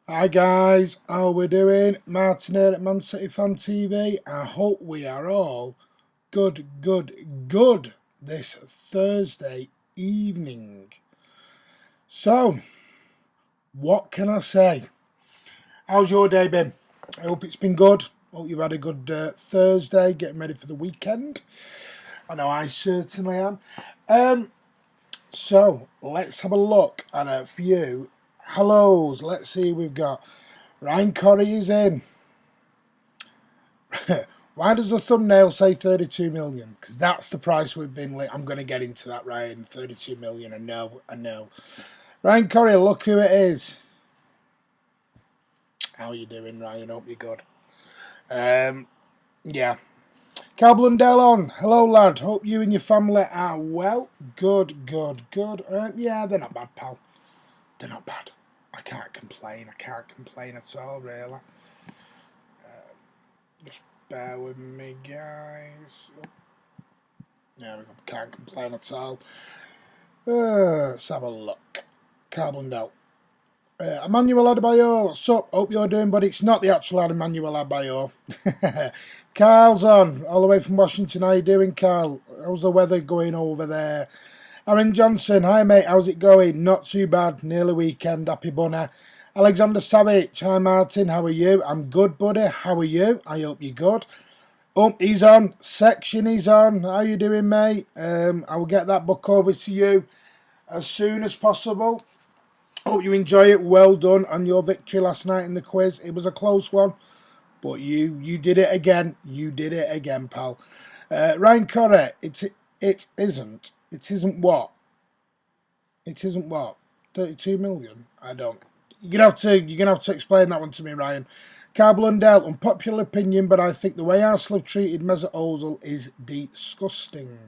Hi guys, how we doing? Martin here at Man City Fan TV. I hope we are all good this Thursday evening. So, what can I say? How's your day been? I hope it's been good. Hope you've had a good Thursday, getting ready for the weekend. I know I certainly am. So, let's have a look at a few hellos. Let's see who we've got. Ryan Corrie is in. Why does the thumbnail say 32 million? Because that's the price we've been. I'm going to get into that, Ryan. 32 million. I know. Ryan Corrie, look who it is. How are you doing, Ryan? Hope you're good. Yeah. Cal Blundell on. Hello, lad. Hope you and your family are well. Good. Yeah, they're not bad, pal. They're not bad. I can't complain at all, really. Just bear with me, guys. Yeah, we can't complain at all. Let's have a look. Carbon Del. Emmanuel Adebayor, what's up? Hope you're doing, but it's not the actual Emmanuel Adebayor. Carl's on, all the way from Washington. How you doing, Carl? How's the weather going over there? Aaron Johnson, hi mate, how's it going? Not too bad, nearly weekend, happy bunner. Alexander Savage, hi Martin, how are you? I'm good, buddy, how are you? I hope you're good. Oh, he's on. Section, he's on. How you doing, mate? I will get that book over to you as soon as possible. Hope you enjoy it. Well done on your victory last night in the quiz. It was a close one, but you did it again. You did it again, pal. Ryan Corrie, it isn't what? It isn't what? 32 million? I don't. You're gonna have to explain that one to me, Ryan. Carl Blundell, unpopular opinion, but I think the way Arsenal have treated Mesut Ozil is disgusting.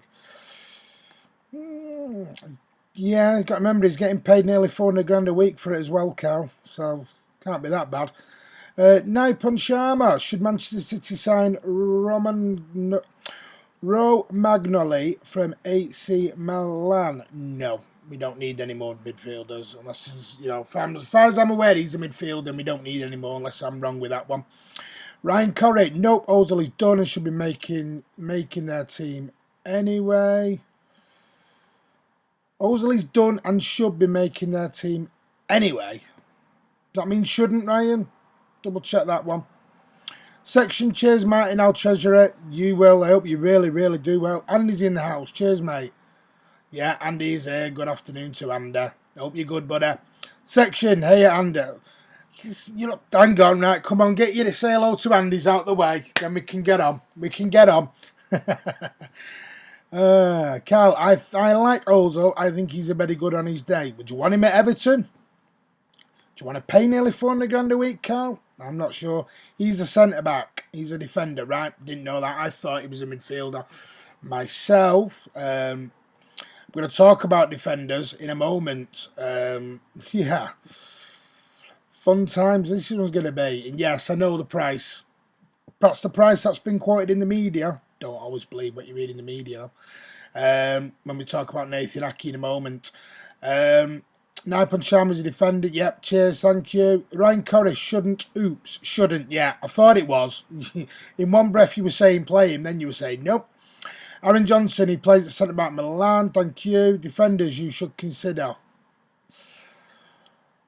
Yeah, you've got to remember he's getting paid nearly 400 grand a week for it as well, Carl. So can't be that bad. Naipon Sharma, should Manchester City sign Romagnoli from AC Milan? No, we don't need any more midfielders unless, as far as I'm aware, he's a midfielder and we don't need any more unless I'm wrong with that one. Ryan Corrie, nope, Ozil is done and should be making their team anyway. Ozil is done and should be making their team anyway. Does that mean shouldn't, Ryan? Double check that one. Section, cheers, Martin. I'll treasure it. You will. I hope you really do well. Andy's in the house. Cheers, mate. Yeah, Andy's here. Good afternoon to Andy. Hope you're good, buddy. Section, hey, Andy. Hang on, right. Come on, get you to say hello to Andy's out the way. Then we can get on. Carl, I like Ozil. I think he's a very good on his day. Would you want him at Everton? Do you want to pay nearly 400 grand a week, Carl? I'm not sure. He's a centre-back. He's a defender, right? Didn't know that. I thought he was a midfielder. Myself, I'm going to talk about defenders in a moment. Yeah. Fun times this one's going to be. And yes, I know the price. That's the price that's been quoted in the media. Don't always believe what you read in the media. When we talk about Nathan Ake in a moment. Naipon Sharma's a defender. Yep, cheers, thank you. Ryan Corrie shouldn't. Yeah, I thought it was. In one breath you were saying play him, then you were saying nope. Aaron Johnson, he plays at centre-back Milan, thank you. Defenders you should consider.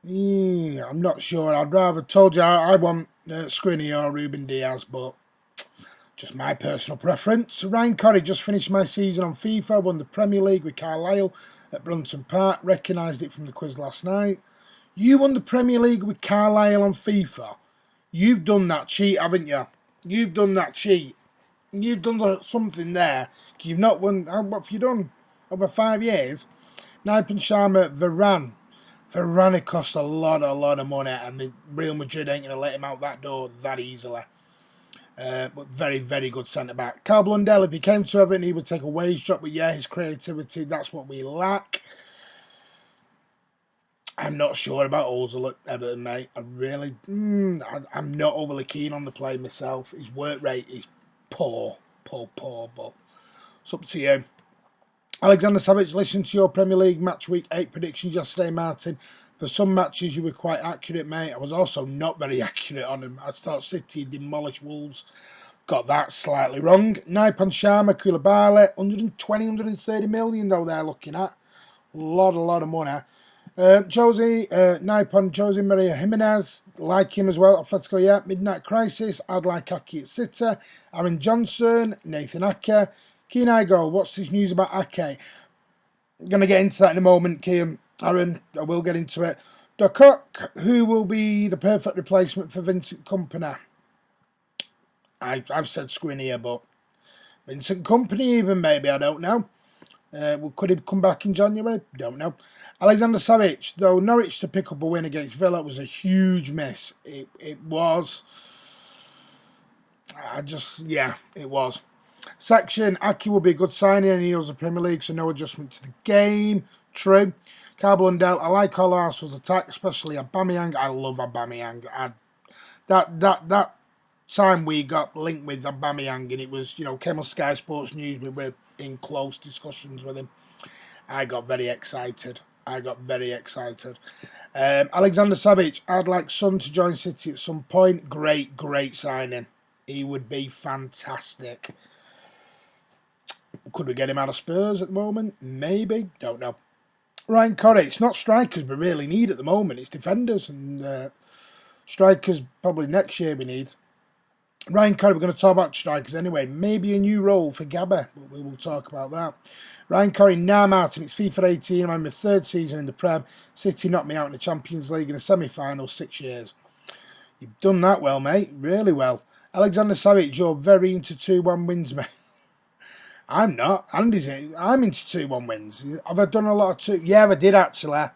Yeah, I'm not sure. I'd rather told you I want Skriniar or Ruben Diaz, but just my personal preference. Ryan Corrie, just finished my season on FIFA, won the Premier League with Carlisle at Brunton Park, recognised it from the quiz last night. You won the Premier League with Carlisle on FIFA. You've done that cheat, haven't you? You've done that cheat. You've done something there. You've not won. What have you done? Over 5 years? Naipon Sharma, Varane. Varane cost a lot of money, and the Real Madrid ain't going to let him out that door that easily. But very good centre-back. Carl Blundell, if he came to Everton, he would take a wage drop, but yeah, his creativity, that's what we lack. I'm not sure about Ozil at Everton, mate. I'm not overly keen on the play myself. His work rate is poor, but it's up to you. Alexander Savage, listen to your Premier League match week 8 predictions yesterday, Martin. For some matches, you were quite accurate, mate. I was also not very accurate on him. I thought City demolished Wolves. Got that slightly wrong. Naipan Sharma, Koulibaly, 120, 130 million, though, they're looking at. A lot of money. Naipan, Jose Maria Jimenez, like him as well. Atletico, yeah. Midnight Crisis, I'd like Ake at City. Aaron Johnson, Nathan Ake. Kiam, what's this news about Ake? I'm going to get into that in a moment, Kiam. Aaron, I will get into it. Cook, who will be the perfect replacement for Vincent Kompany? I've said Skriniar, but Vincent Kompany even, maybe, I don't know. Could he come back in January? Don't know. Alexander Savic, though Norwich to pick up a win against Villa was a huge miss. It was. It was. Section, Ake will be a good signing and he knows the Premier League, so no adjustment to the game. True. Carl Lundell, I like all Arsenal's attack, especially Aubameyang. I love Aubameyang. That time we got linked with Aubameyang and it was, came on Sky Sports News, we were in close discussions with him. I got very excited. Alexander Savic, I'd like Son to join City at some point. Great signing. He would be fantastic. Could we get him out of Spurs at the moment? Maybe. Don't know. Ryan Corey, it's not strikers we really need at the moment. It's defenders. And strikers probably next year we need. Ryan Corey, we're going to talk about strikers anyway. Maybe a new role for Gabby. But we will talk about that. Ryan Corey, mMartin, it's FIFA 18. I'm in my third season in the Prem. City knocked me out in the Champions League in a semi-final 6 years. You've done that well, mate. Really well. Alexander Savic, you're very into 2-1 wins, mate. I'm not. Andy's in. I'm into 2-1 wins. Have I done a lot of 2? Yeah, I did actually.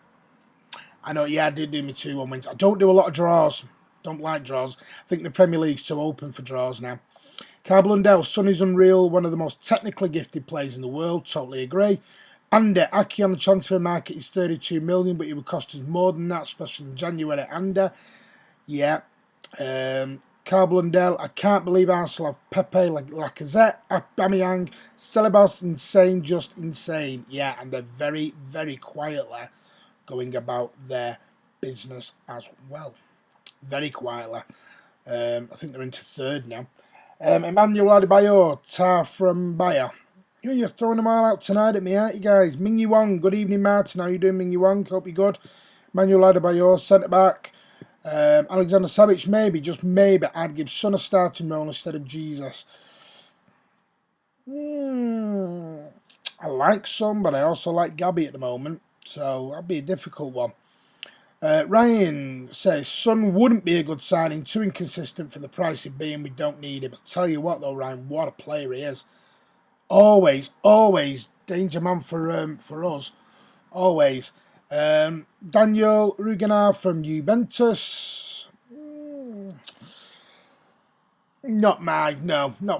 I know, yeah, I did do my 2-1 wins. I don't do a lot of draws. Don't like draws. I think the Premier League's too open for draws now. Carl Lundell, Son is unreal. One of the most technically gifted players in the world. Totally agree. Andy, Ake on the transfer market is 32 million, but it would cost us more than that, especially in January. Andy, yeah. Carl Lundell, I can't believe Arsenal have Pepe, Lacazette, Aubameyang, Celebas, insane, just insane. Yeah, and they're very, very quietly going about their business as well. Very quietly. I think they're into third now. Emmanuel Adebayor, Tar from Bayer. You're throwing them all out tonight at me, aren't you guys? Mingyi Wong, good evening, Martin. How you doing, Mingyi Wong? Hope you're good. Emmanuel Adebayor, centre back. Alexander Savic, maybe, just maybe, I'd give Son a starting role instead of Jesus. I like Son, but I also like Gabby at the moment, so that'd be a difficult one. Ryan says, Son wouldn't be a good signing, too inconsistent for the price of being, we don't need him. I tell you what though, Ryan, what a player he is. Always danger man for us. Always. Daniel Rugenar from Juventus. Not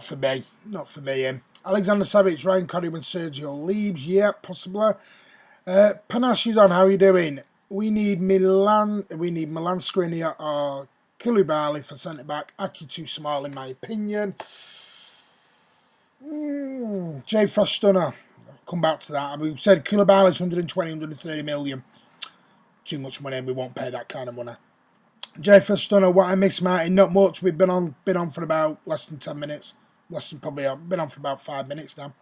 for me. Not for me. Alexander Savic, Ryan Corey when Sergio leaves. Yeah, possibly. Panache is on. How are you doing? We need Milan Skriniar or Koulibaly for centre back. Ake too small in my opinion. Jay Frostunner. Come back to that. We said Koulibaly's 120, 130 million. Too much money and we won't pay that kind of money. Jay Frostunner, what I miss, Martin, not much. We've been on for about less than 10 minutes. Been on for about 5 minutes now.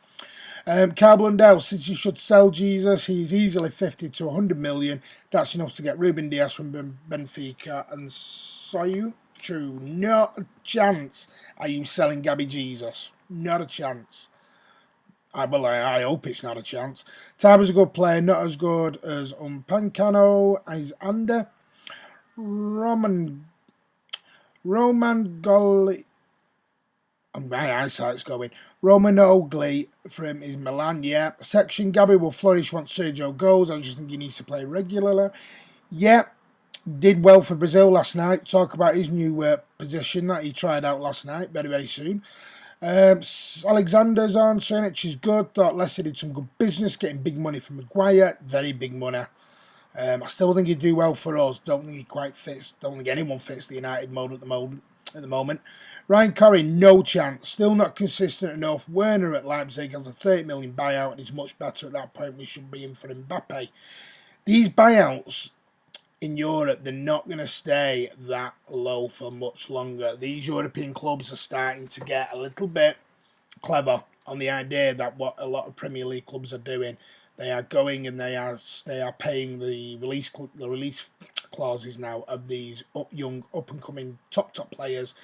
Carl Blundell, City should sell Jesus. He's easily 50 to 100 million. That's enough to get Ruben Diaz from Benfica and Soyu. True. Not a chance are you selling Gabby Jesus. Not a chance. I hope it's not a chance. Taba's a good player, not as good as Pancano, as Ander. Roman Golli. My eyesight's going. Roman Ogli from his Milan, yeah. Section, Gabby will flourish once Sergio goes. I just think he needs to play regularly. Yeah, did well for Brazil last night. Talk about his new position that he tried out last night, very, very soon. Alexander's on, Srinic is good. Thought Leicester did some good business, getting big money from Maguire. Very big money. I still think he'd do well for us. Don't think he quite fits. Don't think anyone fits the United mould at the moment. Ryan Corey, no chance. Still not consistent enough. Werner at Leipzig has a 30 million buyout and he's much better at that point. We should be in for Mbappe. These buyouts in Europe, they're not going to stay that low for much longer. These European clubs are starting to get a little bit clever on the idea that what a lot of Premier League clubs are doing, they are going and they are paying the release clauses now of these young up and coming top players,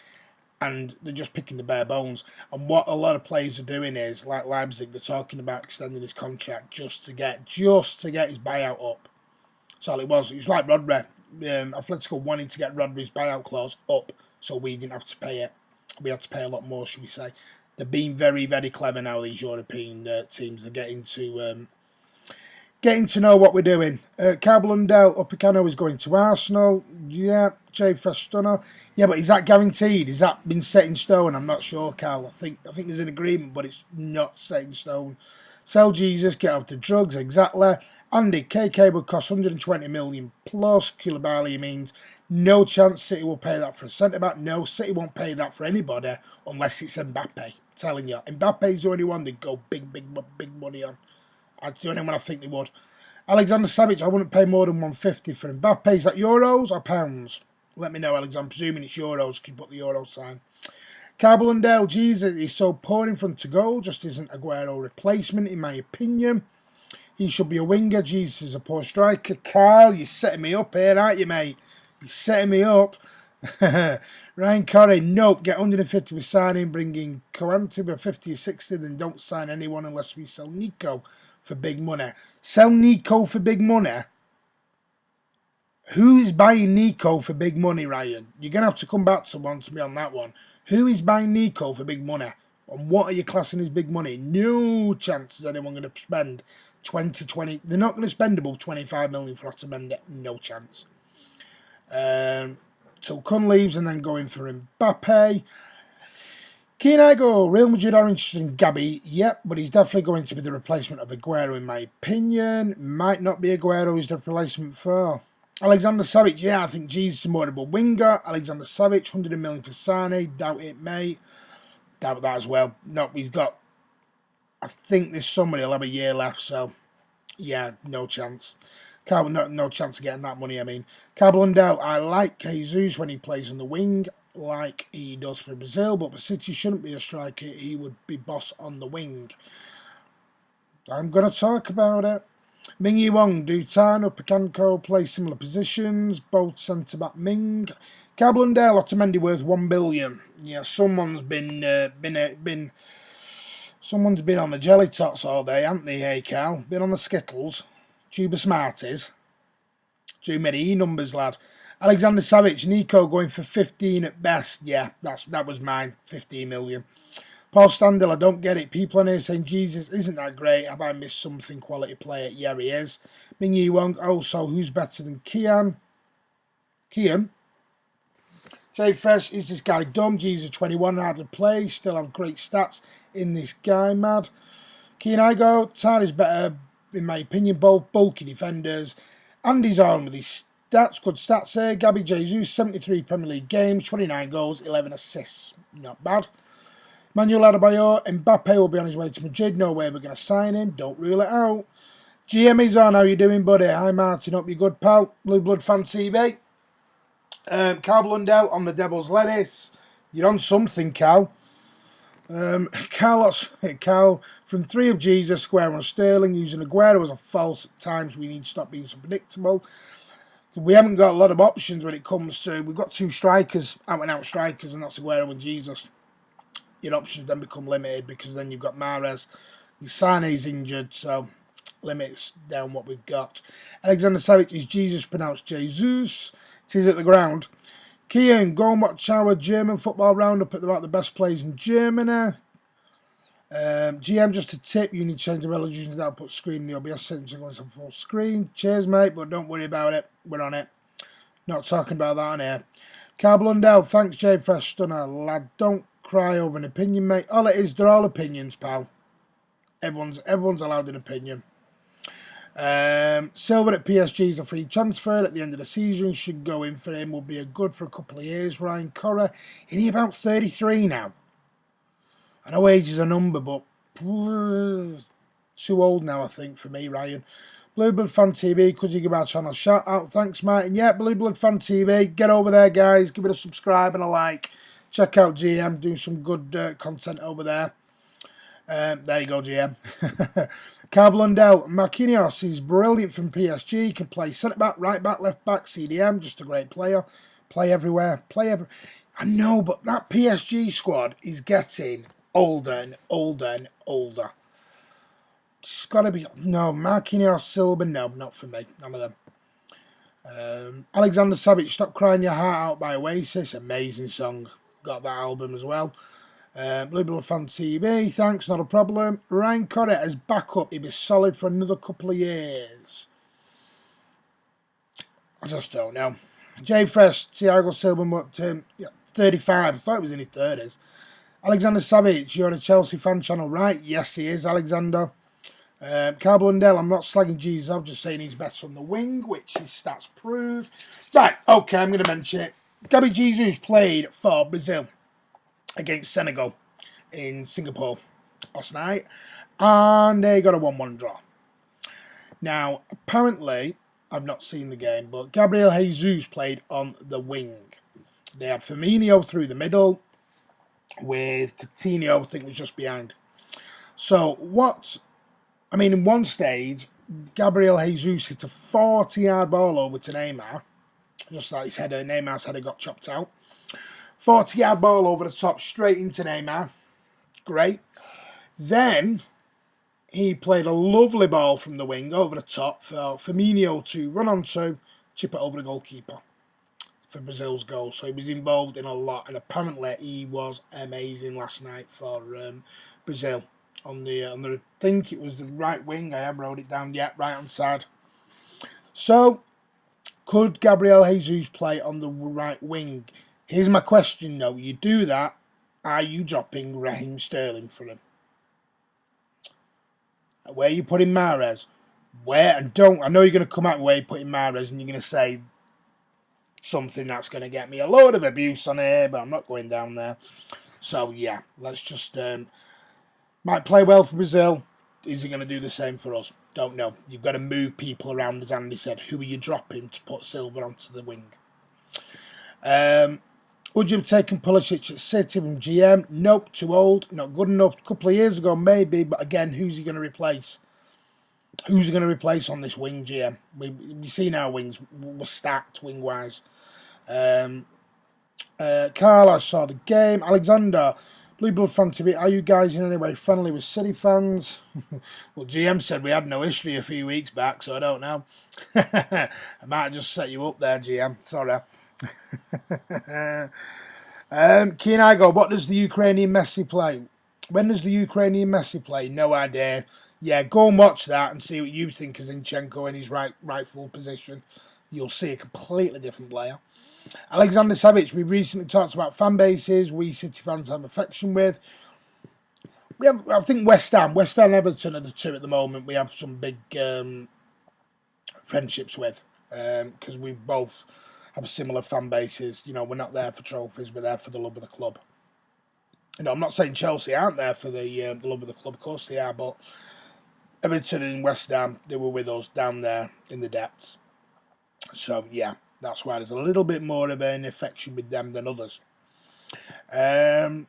and they're just picking the bare bones. And what a lot of players are doing is, like Leipzig, they're talking about extending his contract just to get his buyout up. That's all it was. It was like Rodri. Atletico wanting to get Rodri's buyout clause up, so we didn't have to pay it. We had to pay a lot more, should we say? They're being very, very clever now. These European teams are getting to know what we're doing. Carl Blundell, Upamecano is going to Arsenal. Yeah, Jay Festunner. Yeah, but is that guaranteed? Has that been set in stone? I'm not sure, Carl. I think there's an agreement, but it's not set in stone. Sell Jesus, get out the drugs, exactly. Andy, KK would cost 120 million plus. Koulibaly means no chance City will pay that for a centre-back. No, City won't pay that for anybody unless it's Mbappe. I'm telling you. Mbappe's the only one they'd go big money on. That's the only one I think they would. Alexander Savic, I wouldn't pay more than 150 for Mbappe. Is that euros or pounds? Let me know, Alex. I'm presuming it's euros. Can you put the euro sign? Carbel and Dale, Jesus, he's so poor in front to goal. Just isn't Aguero replacement, in my opinion. He should be a winger. Jesus is a poor striker. Carl, you're setting me up here, aren't you, mate? You're setting me up. Ryan Corey, nope. Get 150 with signing, bringing Koante with 50 or 60, then don't sign anyone unless we sell Nico for big money. Sell Nico for big money? Who is buying Nico for big money, Ryan? You're going to have to come back to me on that one. Who is buying Nico for big money? And what are you classing as big money? No chance is anyone going to spend 20. They're not going to spend above 25 million for Otamendi. No chance. So Kun leaves and then going for Mbappe. Kiam, Real Madrid are interested in Gabby. Yep, but he's definitely going to be the replacement of Aguero in my opinion. Might not be Aguero he's the replacement for. Alexander Savic, yeah, I think Jesus is more of a winger. Alexander Savic, 100 million for Sane. Doubt it, mate. Doubt that as well. No, he's got, I think this summer he'll have a year left, so yeah, no chance. No chance of getting that money, I mean. Carbel and Dell, I like Jesus when he plays on the wing, like he does for Brazil, but the City shouldn't be a striker. He would be boss on the wing. I'm going to talk about it. Ming Yi Wong, Dutano, Picanco play similar positions, both centre-back Ming. Carbel and Dell, Otamendi worth 1 billion. Yeah, someone's been on the jelly tots all day, haven't they, hey Cal? Been on the Skittles. Tuber Smarties. Too many E-numbers, lad. Alexander Savic, Nico going for 15 at best. Yeah, that was mine. 15 million. Paul Standill, I don't get it. People on here saying Jesus isn't that great. Have I missed something? Quality player? Yeah, he is. Ming Yi Wong, oh, so who's better than Kiam? Kiam? Jay Fresh, is this guy dumb? Jesus 21, hardly play. Still have great stats in this guy, mad. Kiam, Tar is better, in my opinion, both bulky defenders. Andy's on with his stats, good stats here. Gabby Jesus, 73 Premier League games, 29 goals, 11 assists. Not bad. Manuel Adebayor, Mbappe will be on his way to Madrid. No way we're going to sign him. Don't rule it out. GM is on. How you doing, buddy? Hi, Martin. Hope you're good, pal. Blue Blood Fan TV. Carl Blundell on the Devil's Lettuce. You're on something, Cal. Carl from 3 of Jesus, square on Sterling, using Aguero as a false at times. We need to stop being so predictable. We haven't got a lot of options when it comes to, we've got 2 strikers, out and out strikers, and that's Aguero and Jesus. Your options then become limited because then you've got Mahrez. Sane's injured, so limits down what we've got. Alexander Savic is Jesus, pronounced Jesus. It is at the ground. Kian, go and watch our German football roundup at about the best players in Germany. GM, just a tip, you need to change the resolution to the output screen in the OBS settings to go into full screen. Cheers, mate, but don't worry about it. We're on it. Not talking about that on here. Carl Blundell, thanks, Jay Fresh Stunner. Lad, don't cry over an opinion, mate. All it is, they're all opinions, pal. Everyone's allowed an opinion. Silver at PSG is a free transfer at the end of the season. Should go in for him. Will be a good for a couple of years. Ryan Corra, is he about 33 now? I know age is a number, but too old now, I think, for me, Ryan. Blue Blood Fan TV, could you give our channel a shout out? Thanks, Martin. Yeah, Blue Blood Fan TV, get over there, guys. Give it a subscribe and a like. Check out GM, doing some good content over there. There you go, GM. Carl Blundell, Marquinhos is brilliant from PSG. Can play centre back, right back, left back, CDM. Just a great player. Play everywhere. I know, but that PSG squad is getting older and older and older. It's got to be... No, Marquinhos, Silva, no, not for me. None of them. Alexander Savic, Stop Crying Your Heart Out by Oasis. Amazing song. Got that album as well. Blue Blood Fan TV, thanks, not a problem. Ryan Corrett as backup. He'll be solid for another couple of years. I just don't know. Jay Fresh, Thiago Silva, 35. I thought he was in his 30s. Alexander Savic, you're a Chelsea fan channel, right? Yes, he is, Alexander. Carl Blundell, I'm not slagging Jesus, I'm just saying he's best on the wing, which his stats prove. Right, okay, I'm going to mention it. Gabby Jesus played for Brazil against Senegal in Singapore last night, and they got a 1-1 draw. Now, apparently, I've not seen the game, but Gabriel Jesus played on the wing. They had Firmino through the middle, with Coutinho, I think, was just behind. So, in one stage, Gabriel Jesus hit a 40-yard ball over to Neymar, just like Neymar's header got chopped out. 40-yard ball over the top, straight into Neymar. Great. Then he played a lovely ball from the wing over the top for Firmino to run onto, chip it over the goalkeeper for Brazil's goal. So he was involved in a lot, and apparently he was amazing last night for Brazil. On the I think it was the right wing. I have wrote it down. Yeah, right hand side. So, could Gabriel Jesus play on the right wing? Here's my question, though. You do that, are you dropping Raheem Sterling for him? Where are you putting Mahrez? Where? And don't... I know you're going to come out where you're putting Mahrez and you're going to say something that's going to get me a load of abuse on here, but I'm not going down there. So, yeah, let's just... might play well for Brazil. Is he going to do the same for us? Don't know. You've got to move people around, as Andy said. Who are you dropping to put Silva onto the wing? Would you have taken Pulisic at City from GM? Nope, too old, not good enough. A couple of years ago, maybe, but again, who's he going to replace? Who's he going to replace on this wing, GM? We've seen our wings. We're stacked wing-wise. Carl, I saw the game. Alexander, Blue Blood Fan TV, are you guys in any way friendly with City fans? Well, GM said we had no history a few weeks back, so I don't know. I might just set you up there, GM. Sorry. Kiam Ake, what does the Ukrainian Messi play? When does the Ukrainian Messi play? No idea. Yeah, go and watch that and see what you think of Zinchenko in his rightful position. You'll see a completely different player. Alexander Savic, we recently talked about fan bases we City fans have affection with. We have, I think, West Ham and Everton are the two at the moment we have some big friendships with, because we both have similar fan bases. You know, we're not there for trophies, we're there for the love of the club. You know, I'm not saying Chelsea aren't there for the love of the club, of course they are, but Everton and West Ham, they were with us down there in the depths. So, yeah, that's why there's a little bit more of an affection with them than others. Ryan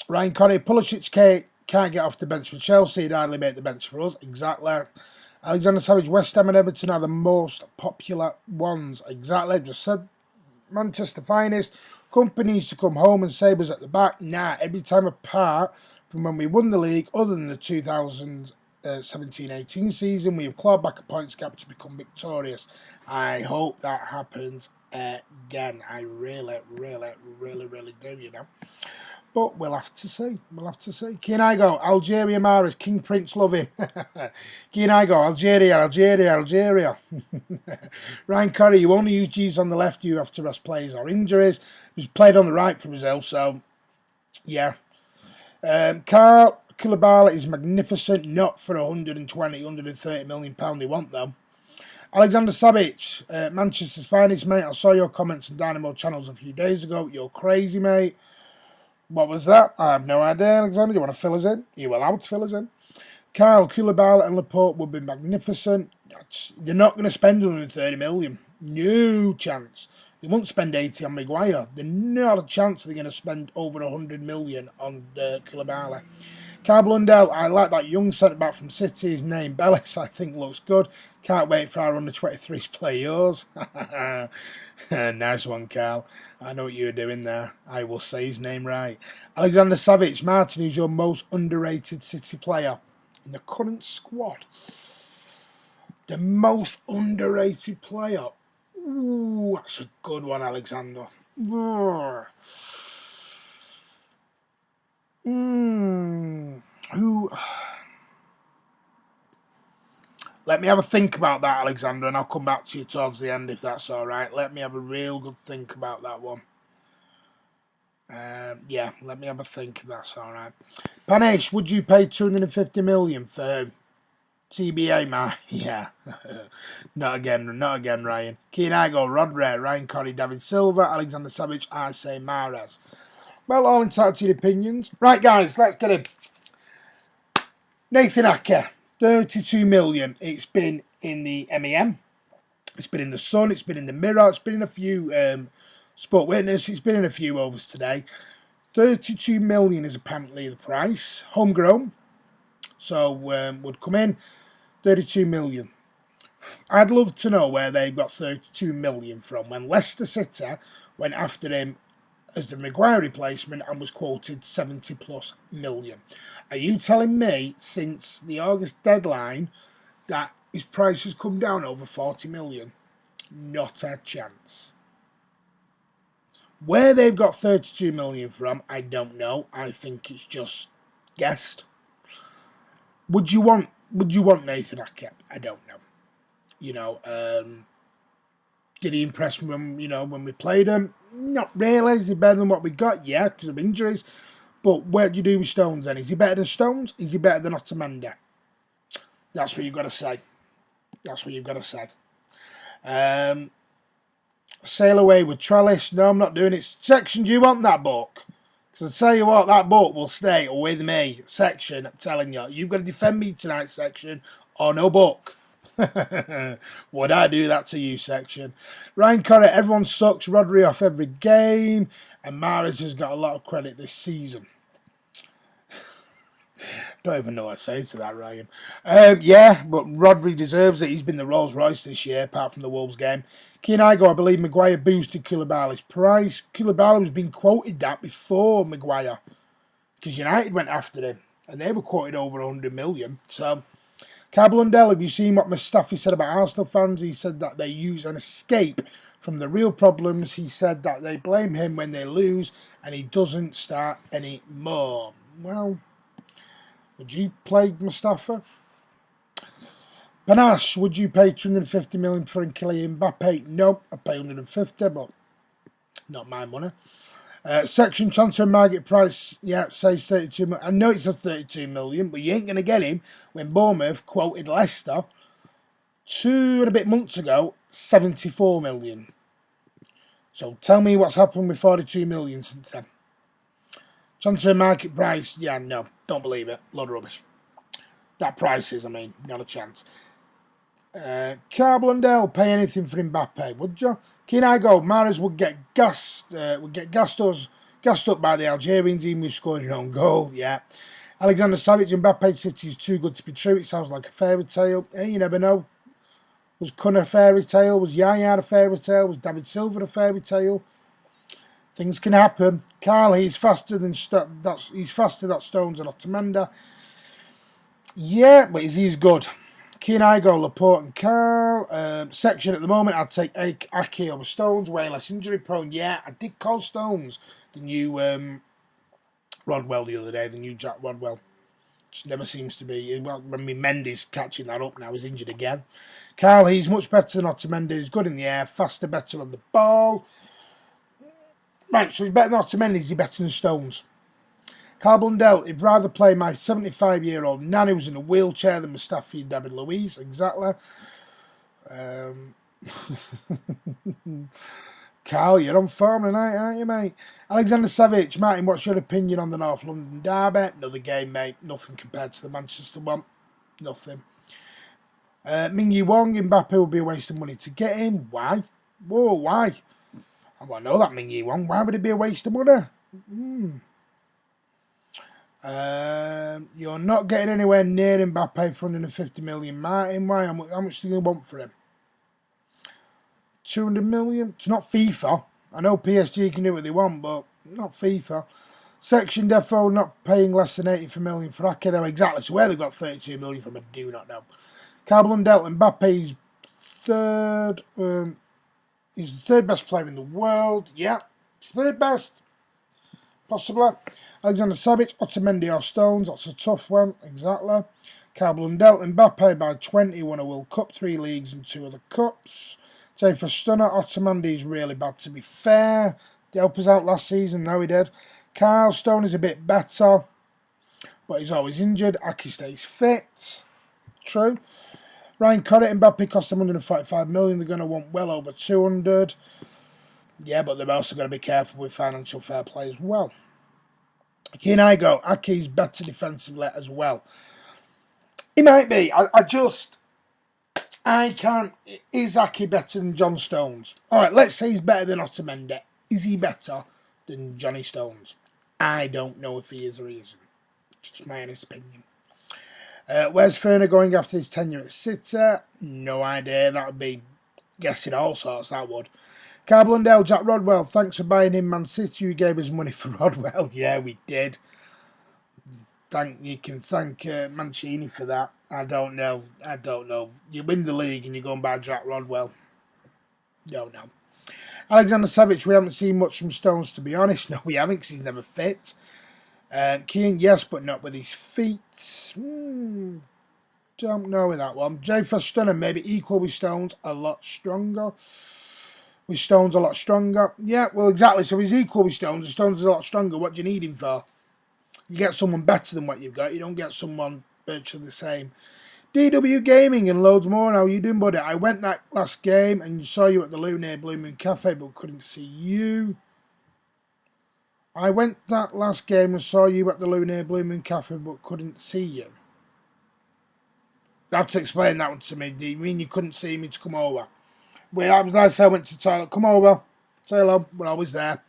Corrie, Pulisic can't get off the bench for Chelsea, he'd hardly make the bench for us. Exactly. Alexander Savage, West Ham and Everton are the most popular ones. Exactly. I've just said Manchester finest. Company needs to come home and Sabres at the back. Nah, every time apart from when we won the league, other than the 2017-18 season, we have clawed back a points gap to become victorious. I hope that happens again. I really, really, really, really do, you know. But we'll have to see. We'll have to see. Kiam Ake, Algeria Maris, King Prince love him. Kiam Ake, Algeria. Ryan Curry, you only use G's on the left, you have to rest players or injuries. He's played on the right for Brazil, so yeah. Carl Koulibaly is magnificent, not for 120, 130 million pound they want though. Alexander Savic, Manchester's finest, mate. I saw your comments on Dynamo channels a few days ago. You're crazy, mate. What was that? I have no idea, Alexander. You want to fill us in? Are you allowed to fill us in? Kyle, Koulibaly and Laporte would be magnificent. They're not going to spend 130 million. No chance. They won't spend 80 on Maguire. There's not a chance they're going to spend over 100 million on Koulibaly. Carl Blundell, I like that young centre-back from City. His name, Bellis, I think looks good. Can't wait for our under-23s to play yours. Nice one, Carl. I know what you're doing there. I will say his name right. Alexander Savic, Martin, who's your most underrated City player in the current squad? The most underrated player. Ooh, that's a good one, Alexander. Who? Let me have a think about that, Alexander, and I'll come back to you towards the end if that's all right. Let me have a real good think about that one. Yeah, let me have a think if that's all right. Panish, would you pay 250 million for TBA, man? Yeah. Not again, Ryan. Kianago, Rodri, Ryan Corey, David Silva, Alexander Savage, I say Mahrez. Well, all entitled to your opinions. Right, guys, let's get it. Nathan Ake, 32 million. It's been in the MEM. It's been in the Sun. It's been in the Mirror. It's been in a few Sport Witness. It's been in a few overs today. 32 million is apparently the price. Homegrown. So would come in 32 million. I'd love to know where they got 32 million from when Leicester City went after him as the Maguire replacement and was quoted 70 plus million. Are you telling me since the August deadline that his price has come down over 40 million? Not a chance. Where they've got 32 million from, I don't know. I think it's just guessed. Would you want Nathan Ake? I don't know. You know, did he impress when we played him? Not really. Is he better than what we got? Yeah, because of injuries. But where do you do with Stones then? Is he better than Stones? Is he better than Otamendi? That's what you've got to say. That's what you've got to say. Sail away with Trellis. No, I'm not doing it. Section, do you want that book? Because I tell you what, that book will stay with me. Section, I'm telling you. You've got to defend me tonight, Section, or no book. Would I do that to you, Section? Ryan Corrie, everyone sucks. Rodri off every game. And Mahrez has got a lot of credit this season. Don't even know what to say to that, Ryan. Yeah, but Rodri deserves it. He's been the Rolls Royce this year, apart from the Wolves game. Kianago, I believe Maguire boosted Koulibaly's price. Koulibaly was being quoted that before Maguire, because United went after him, and they were quoted over 100 million. So, Cablundell, have you seen what Mustafi said about Arsenal fans? He said that they use an escape from the real problems. He said that they blame him when they lose, and he doesn't start anymore. Well, would you play Mustafa? Panache, would you pay 250 million for Kylian Mbappe? No, I'd pay 150, but not my money. Section transfer market price, yeah, says 32 million. I know it says 32 million, but you ain't going to get him when Bournemouth quoted Leicester 2 and a bit months ago, 74 million. So tell me what's happened with 42 million since then. Transfer market price, yeah, no, don't believe it. Load of rubbish. That price is, not a chance. Blundell, pay anything for Mbappe, would you? Can I go? Mahrez would get gassed up by the Algerians, even with scoring an own goal, yeah. Alexander Savic, Mbappe City is too good to be true. It sounds like a fairy tale. Hey, you never know. Was Kun a fairy tale? Was Yaya a fairy tale? Was David Silva a fairy tale? Things can happen. Carl, he's faster than Stones and Otamendi. Yeah, but he's good. Can I go Laporte and Carl? Section at the moment, I'd take Ake over Stones, way less injury prone. Yeah, I did call Stones the new Rodwell the other day, the new Jack Rodwell. Just never seems to be. Well, when Mendy's catching that up now, he's injured again. Carl, he's much better than Otamendi. He's good in the air, faster, better on the ball. Right, so he's better than Otamendi. Is he better than Stones? Carl Blundell, he'd rather play my 75-year-old nan who's in a wheelchair than Mustafi and David Luiz. Exactly. Carl, you're on form tonight, aren't you, mate? Alexander Savic, Martin, what's your opinion on the North London derby? Another game, mate. Nothing compared to the Manchester one. Nothing. Ming-Yi Wong, Mbappe will be a waste of money to get him. Why? Whoa, why? I want to know that, Ming-Yi Wong. Why would it be a waste of money? You're not getting anywhere near Mbappe for 150 million. Martin, why? How much do you want for him? 200 million? It's not FIFA. I know PSG can do what they want, but not FIFA. Section Defo not paying less than 80 million for Ake, though. Exactly. So where they got 32 million from, I do not know. Carbon Delta, Mbappe's third. He's the third best player in the world. Yeah, third best. Possibly. Alexander Savic, Otamendi or Stones. That's a tough one. Exactly. Carbon Delta, Mbappe by 20. Won a World Cup, 3 leagues and 2 other cups. Jay for Stunner, Otamendi is really bad to be fair. Did help us out last season, no he did. Carl Stone is a bit better, but he's always injured. Ake stays fit. True. Ryan Corrett, Mbappe cost them 145 million. They're going to want well over 200. Yeah, but they're also going to be careful with financial fair play as well. Here I go. Ake's better defensively as well. He might be. I can't. Is Ake better than John Stones? All right, let's say he's better than Otamendi. Is he better than Johnny Stones? I don't know if he is or he isn't. Just my honest opinion. Where's Ferner going after his tenure at City? No idea. That would be guessing all sorts, that would. Carl Blundell, Jack Rodwell, thanks for buying him Man City. You gave us money for Rodwell. Yeah, we did. You can thank Mancini for that. I don't know. You win the league and you go and buy Jack Rodwell. Don't know. Alexander Savic, we haven't seen much from Stones, to be honest. No, we haven't, because he's never fit. Kiam, yes, but not with his feet. Don't know with that one. Jay for Stunner, maybe equal with Stones, a lot stronger. With Stones, a lot stronger. Yeah, well, exactly. So he's equal with Stones, and Stones is a lot stronger. What do you need him for? You get someone better than what you've got. You don't get someone virtually the same. DW Gaming and loads more. How you doing, buddy? I went that last game and saw you at the Lunar Blue Moon Cafe, but couldn't see you. I went that last game and saw you at the Lunar Blue Moon Cafe, but couldn't see you. You have to explain that one to me. Do you mean you couldn't see me to come over? Well, I was nice. I went to the toilet. Come over. Say hello. We're always there.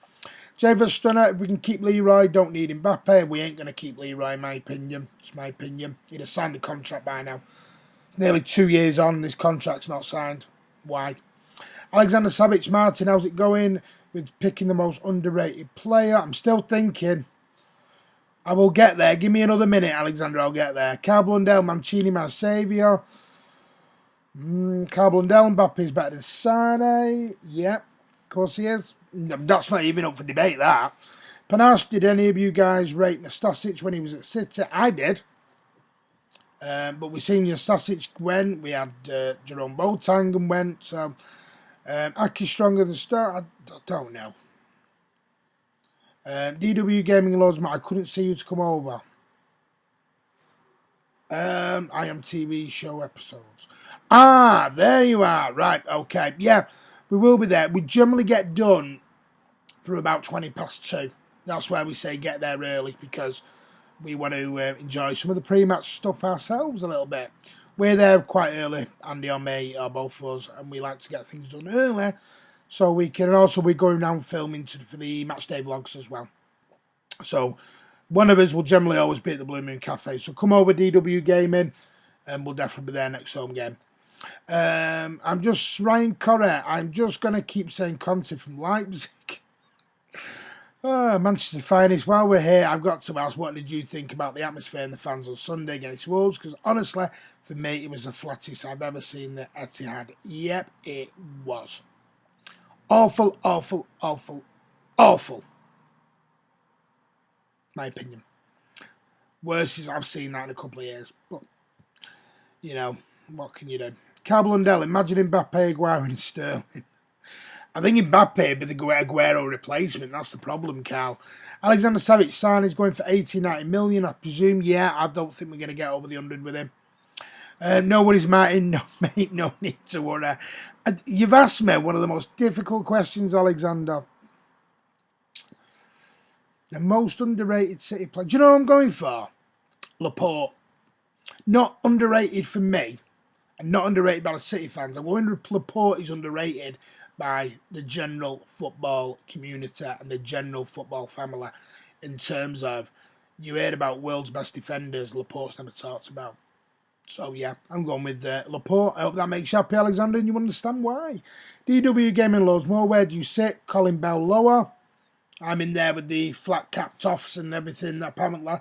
Javis Stunner, if we can keep Leroy, don't need Mbappe. We ain't going to keep Leroy, in my opinion. It's my opinion. He'd have signed the contract by now. It's nearly 2 years on, this contract's not signed. Why? Alexander Savic, Martin, how's it going with picking the most underrated player? I'm still thinking. I will get there. Give me another minute, Alexander, I'll get there. Carl Blundell, Mancini, my saviour. Carl Blundell, Mbappe is better than Sane. Yep, of course he is. That's not even up for debate, that. Panache, did any of you guys rate Nastasic when he was at City? I did. But we've seen Nastasic went. We had Jerome Boateng and went. So, Ake's stronger than Star? I don't know. DW Gaming Laws, I couldn't see you to come over. I am TV show episodes. Ah, there you are. Right, okay. Yeah, we will be there. We generally get done for about 20 past 2. That's why we say get there early, because we want to enjoy some of the pre-match stuff ourselves a little bit. We're there quite early, Andy or me, or both of us, and we like to get things done early, so we can. And also, we're going around filming for the match day vlogs as well. So, one of us will generally always be at the Blue Moon Cafe. So come over, DW Gaming, and we'll definitely be there next home game. I'm just Ryan Corrett. I'm just going to keep saying Conte from Leipzig. Manchester finest. While we're here, I've got to ask, what did you think about the atmosphere and the fans on Sunday against Wolves? Because honestly, for me, it was the flattest I've ever seen the Etihad. Yep, it was. Awful, awful, awful, awful. My opinion. Worst is I've seen that in a couple of years. But, you know, what can you do? Carl Blundell, imagine Mbappe, Aguero and Sterling. I think Mbappe would be the Aguero replacement. That's the problem, Carl. Alexander Savic, sign is going for 80-90 million, I presume. Yeah, I don't think we're going to get over the 100 with him. No worries, Martin. No, mate, no need to worry. You've asked me one of the most difficult questions, Alexander. The most underrated City player. Do you know what I'm going for? Laporte. Not underrated for me, and not underrated by the City fans. I wonder if Laporte is underrated by the general football community and the general football family in terms of you heard about world's best defenders, Laporte's never talked about. So yeah, I'm going with Laporte. I hope that makes you happy, Alexander, and you understand why. DW Gaming loads more. Where do you sit? Colin Bell lower. I'm in there with the flat cap toffs and everything, apparently.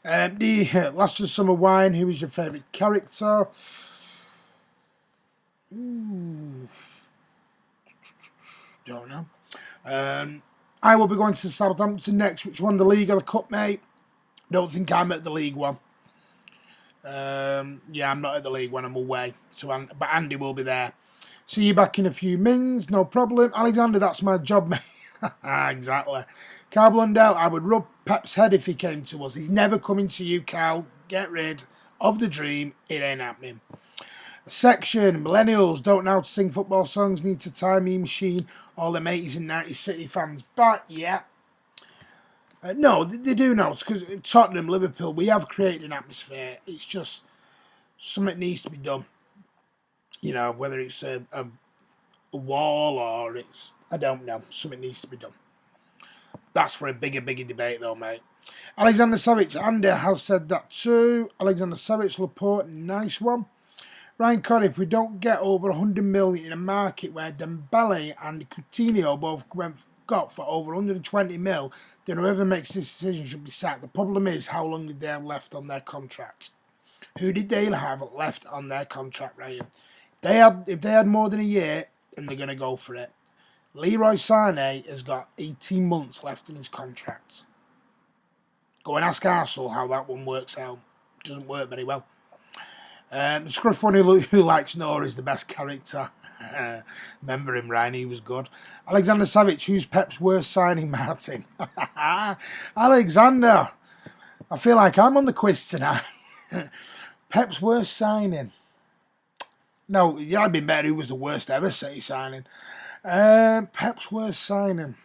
The Last of Summer Wine, who is your favourite character? Ooh, don't know. I will be going to Southampton next, which won the league or the cup, mate. Don't think I'm at the League One. Yeah, I'm not at the League One. I'm away. So, but Andy will be there. See you back in a few minutes. No problem. Alexander, that's my job, mate. Exactly. Carl Blundell, I would rub Pep's head if he came to us. He's never coming to you, Carl. Get rid of the dream. It ain't happening. Section, millennials don't know how to sing football songs, need to time me machine all them 80s and 90s City fans. But, yeah. No, they do know, because Tottenham, Liverpool, we have created an atmosphere. It's just something needs to be done. You know, whether it's a wall or it's, I don't know, something needs to be done. That's for a bigger debate, though, mate. Alexander Savic, Andy has said that too. Alexander Savic, Laporte, nice one. Ryan Connor, if we don't get over 100 million in a market where Dembele and Coutinho both got for over 120 mil, then whoever makes this decision should be sacked. The problem is, how long did they have left on their contracts? Who did they have left on their contract, Ryan? If they had more than a year, then they're going to go for it. Leroy Sané has got 18 months left in his contract. Go and ask Arsenal how that one works out. It doesn't work very well. The scruff one who likes Noah is the best character. Remember him, Ryan, he was good. Alexander Savic, who's Pep's worst signing, Martin? Alexander, I feel like I'm on the quiz tonight. Pep's worst signing. No, it'd have been better who was the worst ever City signing. Pep's worst signing.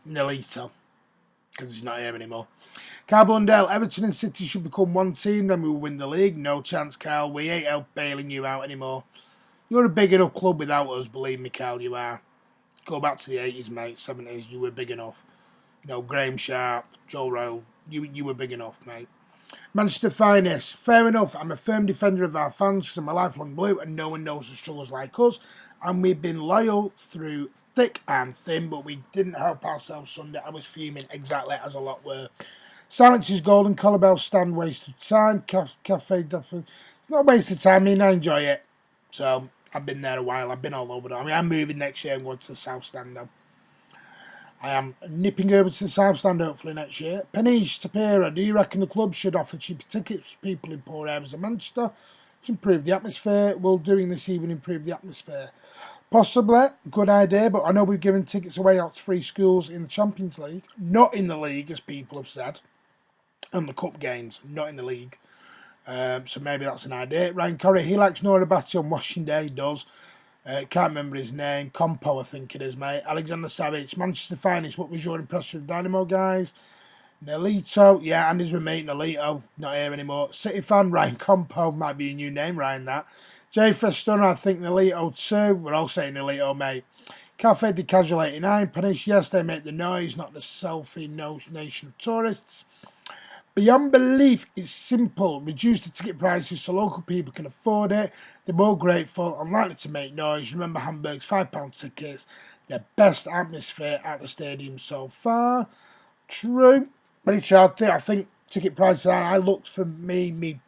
Nolito, because he's not here anymore. Carl Blundell, Everton and City should become one team, then we will win the league. No chance, Carl. We ain't bailing you out anymore. You're a big enough club without us, believe me, Carl, you are. Go back to the 80s, mate, 70s, you were big enough. You know, Graham Sharp, Joe Royle, you were big enough, mate. Manchester Finest, fair enough. I'm a firm defender of our fans because I'm a lifelong blue and no one knows the struggles like us. And we've been loyal through thick and thin, but we didn't help ourselves Sunday. I was fuming exactly as a lot were. Silence is golden. Collar Bell stand waste of time. Cafe Duffy. It's not a waste of time. I mean, I enjoy it. So I've been there a while. I've been all over. I mean, I'm moving next year and going to the South Stand now. I am nipping over to the South Stand hopefully next year. Peniche Tapira, do you reckon the club should offer cheaper tickets for people in poor areas of Manchester to improve the atmosphere? Will doing this even improve the atmosphere? Possibly, good idea, but I know we've given tickets away out to free schools in the Champions League, not in the league, as people have said, and the cup games, not in the league. So maybe that's an idea. Ryan Corrie, he likes Nora Batty on Washing Day, he does. Can't remember his name. Compo, I think it is, mate. Alexander Savic, Manchester Finest, what was your impression of Dynamo, guys? Nelito, yeah, Andy's with me. Nelito, not here anymore. City fan, Ryan Compo, might be a new name, Ryan, that. Jay Feston, I think Nelito too. We're all saying Nelito, mate. Cafe de Casual 89, Panish, yes, they make the noise, not the selfie nation of tourists. Beyond belief, it's simple. Reduce the ticket prices so local people can afford it. They're more grateful, unlikely to make noise. Remember Hamburg's £5 tickets. The best atmosphere at the stadium so far. True. But it's hard. I think ticket prices, I looked for not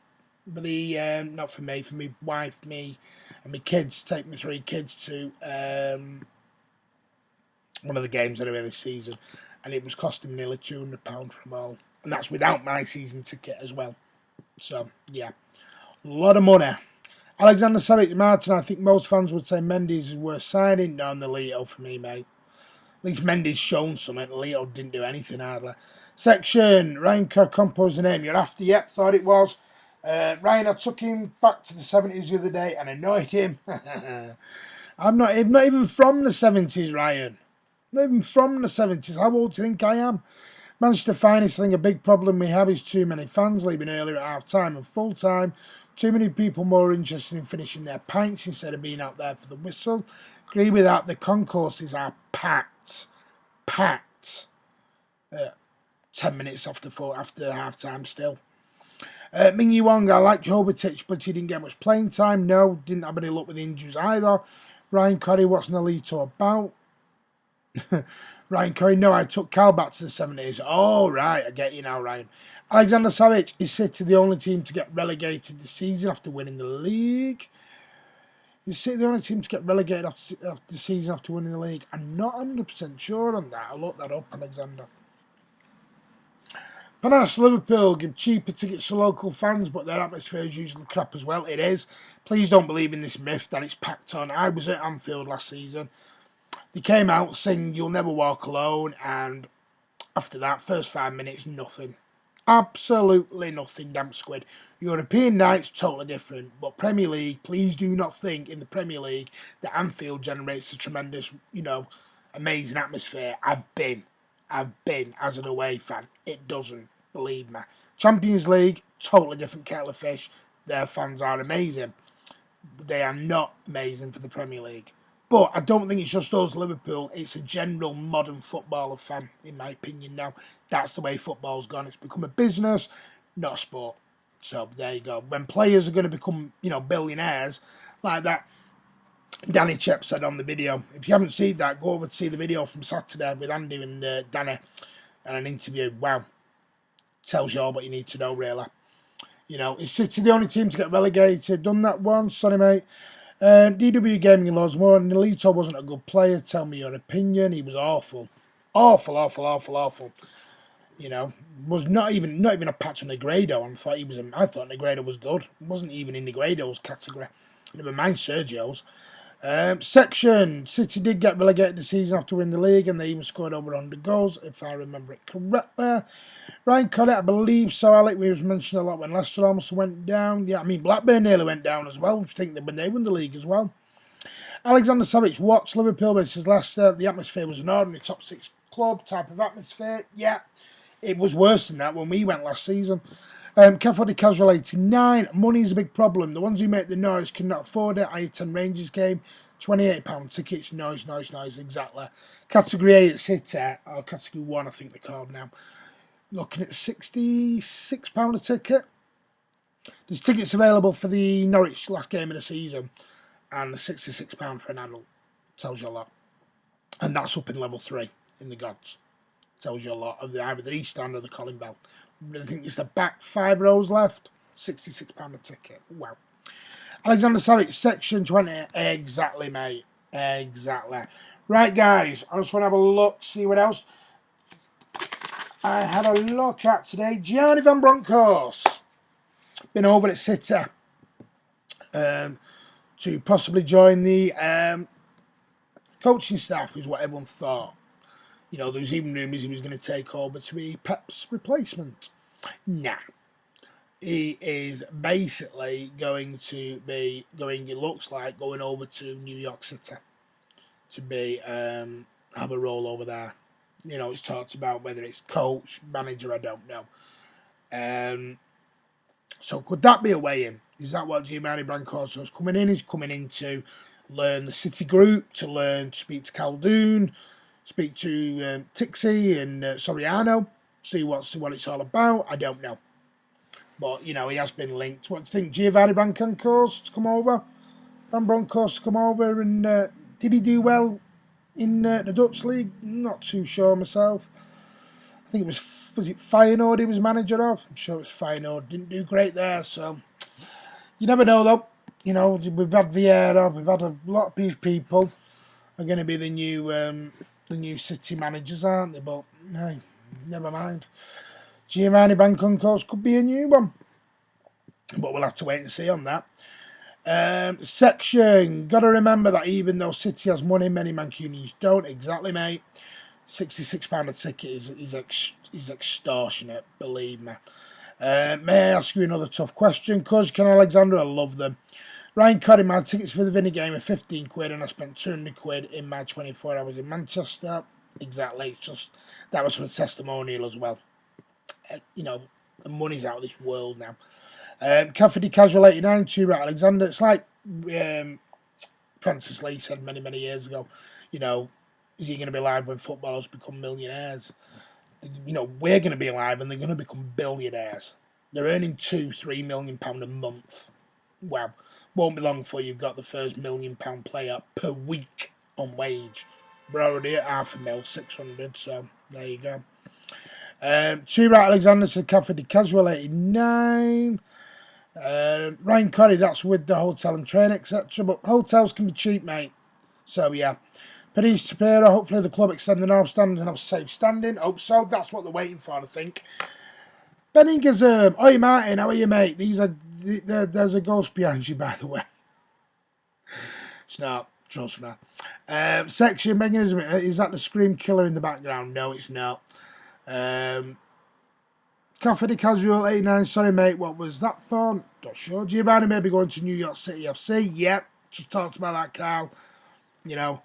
for me, for my wife, me, and my kids, take my 3 kids to one of the games anyway this season, and it was costing nearly £200 from all. And that's without my season ticket as well. So, yeah. A lot of money. Alexander Savic, Martin, I think most fans would say Mendes is worth signing. No, Nelito for me, mate. At least Mendes shown something. Nelito didn't do anything hardly. Section, Ryan Compo's the name you're after. Yep, thought it was. Ryan, I took him back to the 70s the other day and annoyed him. I'm not even from the 70s, Ryan. Not even from the 70s. How old do you think I am? Manchester finest thing, a big problem we have is too many fans leaving earlier at half time and full time. Too many people more interested in finishing their pints instead of being out there for the whistle. Agree with that. The concourses are packed. Packed. 10 minutes after half time still. Ming Wong, I like Jovetic, but he didn't get much playing time. No, didn't have any luck with injuries either. Ryan Corey, what's Nolito about? Ryan Corey, no, I took Cal back to the 70s. Oh, right, I get you now, Ryan. Alexander Savic, is City the only team to get relegated this season after winning the league? Is City the only team to get relegated after the season after winning the league? I'm not 100% sure on that. I'll look that up, Alexander. Panache, Liverpool give cheaper tickets to local fans, but their atmosphere is usually crap as well. It is. Please don't believe in this myth that it's packed on. I was at Anfield last season. They came out saying you'll never walk alone, and after that, first 5 minutes, nothing. Absolutely nothing, damn squid. European nights, totally different. But Premier League, please do not think in the Premier League that Anfield generates a tremendous, amazing atmosphere. I've been as an away fan. It doesn't, believe me. Champions League, totally different kettle of fish. Their fans are amazing. They are not amazing for the Premier League. But I don't think it's just us, Liverpool. It's a general modern footballer fan, in my opinion now. That's the way football's gone. It's become a business, not a sport. So there you go. When players are going to become, billionaires, like that Danny Chep said on the video. If you haven't seen that, go over to see the video from Saturday with Andy and Danny and an interview. Wow. Tells you all what you need to know, really. Is City the only team to get relegated? Done that once? Sorry, mate. DW Gaming Laws more. Nolito wasn't a good player. Tell me your opinion. He was awful. Awful. Was not even a patch on Negredo. I thought Negredo was good. Wasn't even in Negredo's category. Never mind Sergio's. Section. City did get relegated the season after winning the league, and they even scored over 100 goals, if I remember it correctly. Ryan Corey, I believe so. Alec, we was mentioned a lot when Leicester almost went down. Yeah, Blackburn nearly went down as well. I think that when they won the league as well. Alexander Savic, watch Liverpool versus Leicester. The atmosphere was an ordinary top 6 club type of atmosphere. Yeah, it was worse than that when we went last season. Catholic Casual 89. Money is a big problem. The ones who make the noise cannot afford it. I attend Rangers game. £28 tickets. Noise. Exactly. Category A at City, or Category 1, I think they're called now. Looking at £66 a ticket. There's tickets available for the Norwich last game of the season, and the £66 for an adult. Tells you a lot. And that's up in level 3 in the Gods. Tells you a lot of either the East Stand or the Colin Bell. I think it's the back 5 rows left. £66 a ticket. Wow. Alexander Savic, section 20. Exactly, mate. Exactly. Right, guys. I just want to have a look, see what else I had a look at today. Gianni Van Bronckhorst. Been over at City to possibly join the coaching staff, is what everyone thought. There was even rumours he was going to take over to be Pep's replacement. Nah. He is basically going to be it looks like, going over to New York City to be, have a role over there. It's talked about whether it's coach, manager, I don't know. So could that be a way in? Is that what Giovanni Brancoso is coming in? He's coming in to learn the City group, to speak to Caldoon, speak to Tixie and Soriano, see what it's all about. I don't know. But, he has been linked. What do you think? Giovanni Brancoso to come over? Van Bronckhorst to come over, and did he do well in the Dutch league? Not too sure myself. I think was it Feyenoord he was manager of? I'm sure it was Feyenoord. Didn't do great there, so you never know though. We've had Vieira, we've had a lot of people are going to be the new City managers, aren't they? But hey, never mind. Giovanni Brancoso could be a new one, but we'll have to wait and see on that. Section. Got to remember that even though City has money, many Mancunians don't. Exactly, mate. £66 a ticket is extortionate, believe me. May I ask you another tough question? Cuz, Alexander, I love them. Ryan Coddy, my tickets for the Vinny game are 15 quid and I spent 200 quid in my 24 hours in Manchester. Exactly. It's just, that was for a testimonial as well. You know, the money's out of this world now. Cafferty Casual 89, 2 Rat Alexander. It's like Francis Lee said many, many years ago, you know, is he going to be alive when footballers become millionaires? You know, we're going to be alive and they're going to become billionaires. They're earning £2-3 million a month. Wow. Won't be long before you've got the first £1 million player per week on wage. We're already at £500,000, 600, so there you go. 2 Rat Alexander to Cafferty Casual 89. Ryan Corrie, that's with the hotel and train, etc. But hotels can be cheap, mate. So, yeah. Paris Tapera, hopefully the club extend the North Stand and have safe standing. Hope so. That's what they're waiting for, I think. Benningism. Oi, Martin, how are you, mate? There's a ghost behind you, by the way. It's not. Trust me. Section Benningism. Is that the Scream Killer in the background? No, it's not. Coffee Casual 89. Sorry, mate. What was that for? Not sure. Giovanni may be going to New York City FC. Yep. Just talked about that, Carl. You know.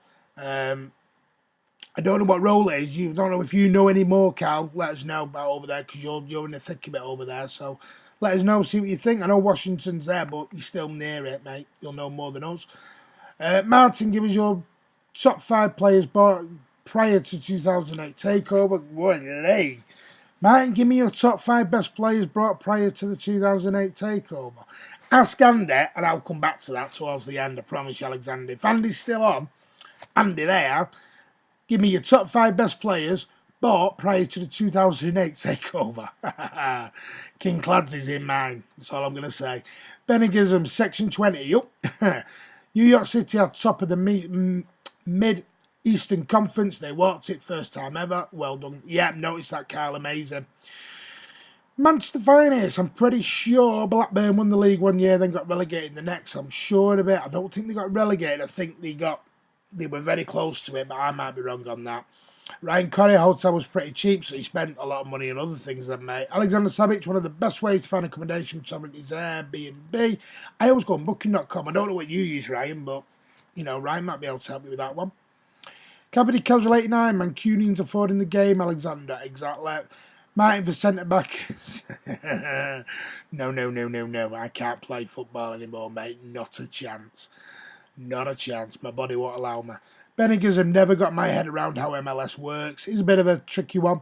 I don't know what role it is. You don't know if you know any more, Carl. Let us know about over there because you're in the thick of it over there. So let us know, see what you think. I know Washington's there, but you're still near it, mate. You'll know more than us. Martin, give us your top 5 players bought prior to 2008 takeover. What? Martin, give me your top 5 best players brought prior to the 2008 takeover. Ask Andy, and I'll come back to that towards the end. I promise you, Alexander. If Andy's still on, Andy there. Give me your top 5 best players bought prior to the 2008 takeover. King Clads is in mine. That's all I'm going to say. Benningism, Section 20. Yup. New York City are top of the Mid-Eastern Conference. They walked it first time ever. Well done. Yeah, noticed that, Kyle. Amazing. Manchester Finest. I'm pretty sure Blackburn won the league one year, then got relegated the next. I'm sure of it. I don't think they got relegated. I think they were very close to it, but I might be wrong on that. Ryan Corrie, hotel was pretty cheap, so he spent a lot of money on other things then, mate. Alexander Savic, one of the best ways to find accommodation for travelling is Airbnb. I always go on booking.com. I don't know what you use, Ryan, but, you know, Ryan might be able to help me with that one. Cavity Casual 89, Mancunians affording the game, Alexander, exactly. Martin for centre-back. No. I can't play football anymore, mate. Not a chance. Not a chance. My body won't allow me. Benningism never got my head around how MLS works. It's a bit of a tricky one.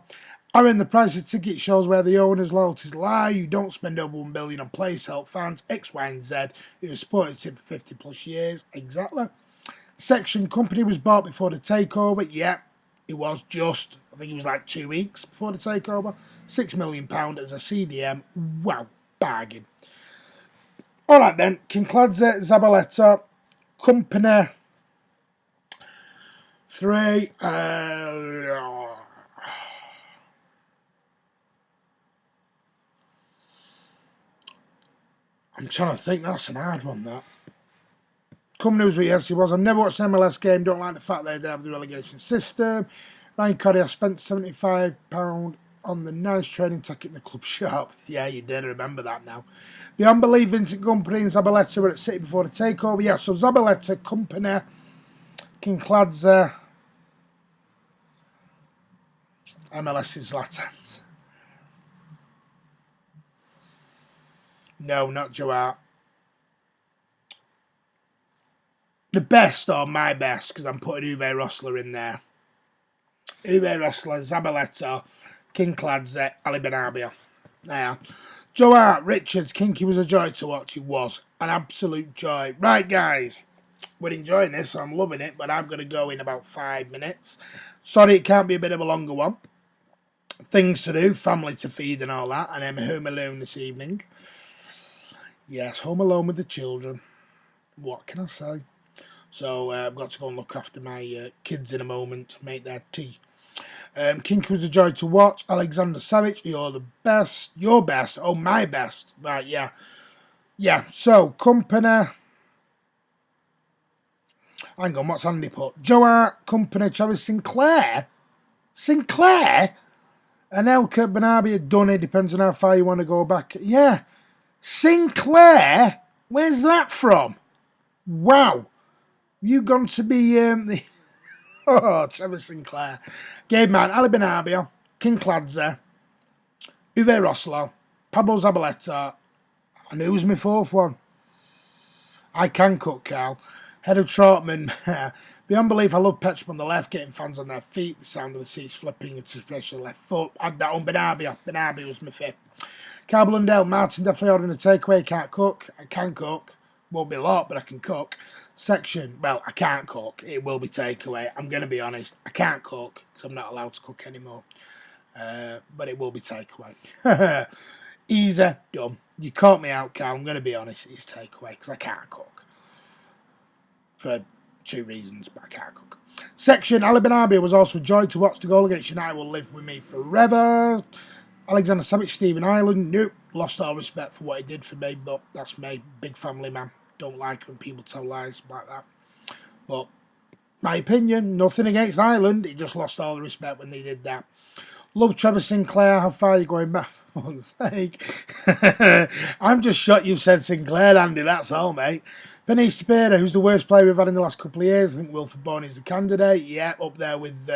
Aaron, the price of ticket shows where the owner's loyalties lie. You don't spend over $1 billion on players to help fans. X, Y, and Z. It was supported team for 50 plus years. Exactly. Section company was bought before the takeover. Yeah, it was just. I think it was like 2 weeks before the takeover. £6 million as a CDM. Wow, bargain. All right then. Kinkladze, Zabaleta. Company 3. I'm trying to think. That's an hard one, that. Company was, yes, he was. I've never watched an MLS game. Don't like the fact they have the relegation system. Ryan Corrie, I spent £75 on the nice training ticket in the club shop. Yeah, you did. I remember that now. Beyond belief, Vincent Company and Zabaleta were at City before the takeover. Yeah, so Zabaleta, Company, Kinkladze, MLS is Latins. No, not Joao. The best or my best, because I'm putting Uwe Rosler in there. Uwe Rosler, Zabaleta, Kinkladze, Ali Benabia. There. Joe Hart, Richards, Kinky was a joy to watch. He was an absolute joy. Right, guys, we're enjoying this. I'm loving it, but I'm going to go in about 5 minutes. Sorry, it can't be a bit of a longer one. Things to do, family to feed and all that, and I'm home alone this evening. Yes, home alone with the children. What can I say? So I've got to go and look after my kids in a moment, make their tea. Kinky was a joy to watch. Alexander Savic, you're the best. Your best. Oh, my best. Right, yeah. Yeah, so, Company. Hang on, what's Andy put? Joe Hart, Company, Travis Sinclair? Sinclair? And Elka Benabi had done it. Depends on how far you want to go back. Yeah. Sinclair? Where's that from? Wow. You gone to be the... Oh, Trevor Sinclair. Gabe Man, Ali Benabia, King Cladze, Uwe Rosler, Pablo Zabaleta, and who was my fourth one? I can cook, Carl. Head of Trotman. Beyond belief, I love Petrup on the left, getting fans on their feet, the sound of the seats flipping, especially the left foot. Add that on Benabia. Benabia was my fifth. Carl Blundell, Martin definitely ordering a takeaway, can't cook. I can cook. Won't be a lot, but I can cook. Section, well, I can't cook. It will be takeaway. I'm going to be honest. I can't cook because I'm not allowed to cook anymore. But it will be takeaway. Easy, done. You caught me out, Carl. I'm going to be honest. It's takeaway because I can't cook. For 2 reasons, but I can't cook. Section, Ali Benabia was also a joy to watch. The goal against United will live with me forever. Alexander Savic, Stephen Ireland, nope. Lost all respect for what he did for me, but that's me. Big family man. Don't like when people tell lies like that. But my opinion, nothing against Ireland. He just lost all the respect when they did that. Love Trevor Sinclair. How far are you going back? For fuck's sake. I'm just shocked you said Sinclair, Andy. That's all, mate. Benicio Tapera, who's the worst player we've had in the last couple of years. I think Wilfred Bone is the candidate. Yeah, up there with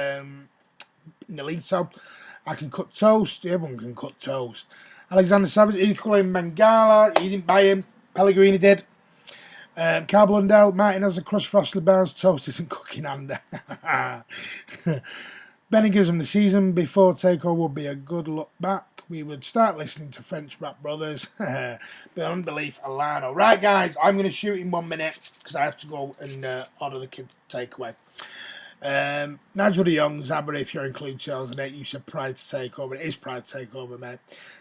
Nolito. I can cut toast. Everyone can cut toast. Alexander Savage, equally Mangala. He didn't buy him. Pellegrini did. Carl Blundell, Martin has a crush for Ashley Barnes. Toast isn't cooking under. Benny gives him the season before takeover would be a good look back. We would start listening to French rap brothers. Beyond belief, Alano. Right, guys, I'm going to shoot in 1 minute because I have to go and order the kids' takeaway. Nigel de Jong, Zabra, if you're including Charles and 8, you said Pride to take over. It is Pride to take over, mate.